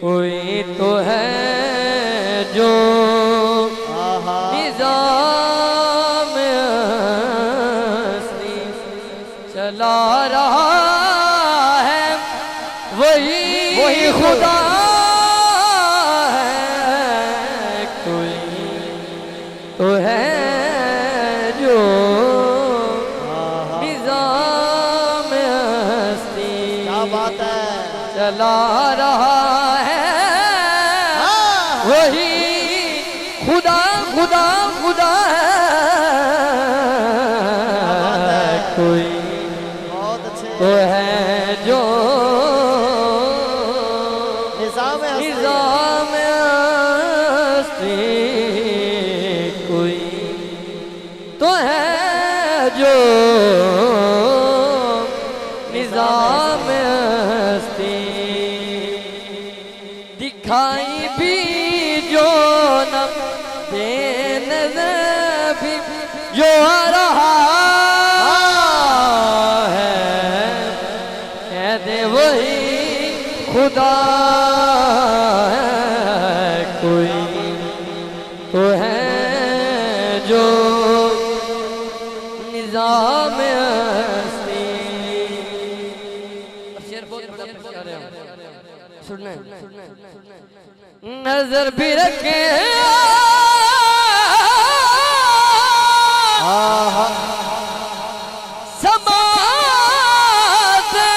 कोई तो है जो निज़ाम असली चला रहा है, वही खुदा है। कोई तो है जो निज़ाम असली, क्या बात है, चला रहा है, वही खुदा खुदा खुदा है। कोई तो है जो निज़ाम असली, कोई तो है जो निज़ाम असली। दिखाई भी जो न दे नज़र भी जो आ रहा है, कह दे वही खुदा है। कोई तो है जो निज़ाम असली। शेर बहुत बड़ा प्यार है, सुनना नजर भी रखे समाते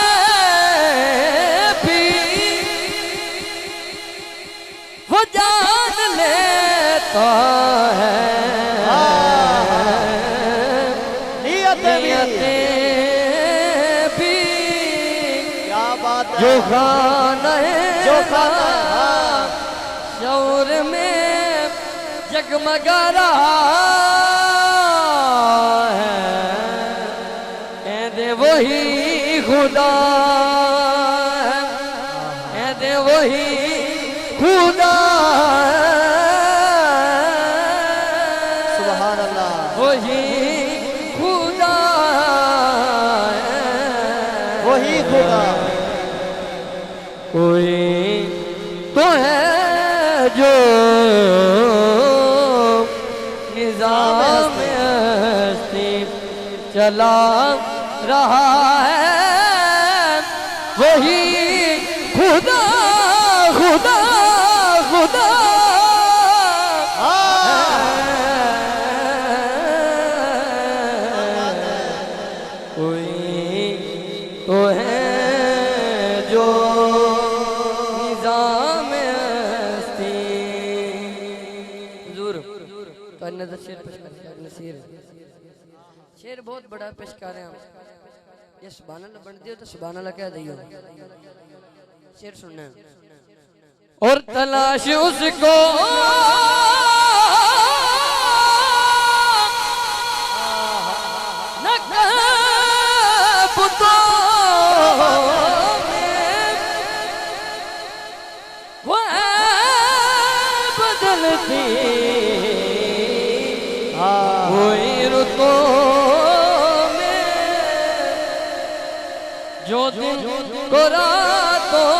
भी वो जान लेता है, नियतें भी क्या बात है, जो खाना है शौर में जगमगा रहा है, कह दे वही खुदा है, कह दे वही खुदा है। सुभान अल्लाह, वही खुदा है, वही खुदा। कोई तो है जो निज़ाम असली चला रहा है, वही खुदा खुदा खुदा कोई तो है जो शेर बहुत बड़ा पेशकार है। ये सुभान अल्लाह बन दियो तो सुभान अल्लाह कह दियो। शेर सुनना और तलाश उसको न पुतो वो बदलती कोई रुतों में, जो दिन को रातों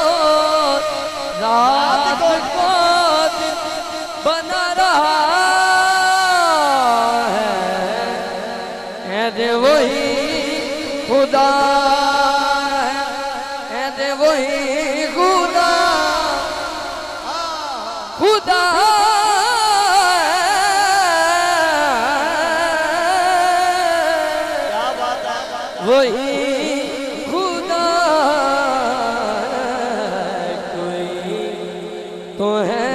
रात को दिन बना रहा है, कह दे वही खुदा है, कह दे वही खुदा खुदा वही खुदा। कोई तो है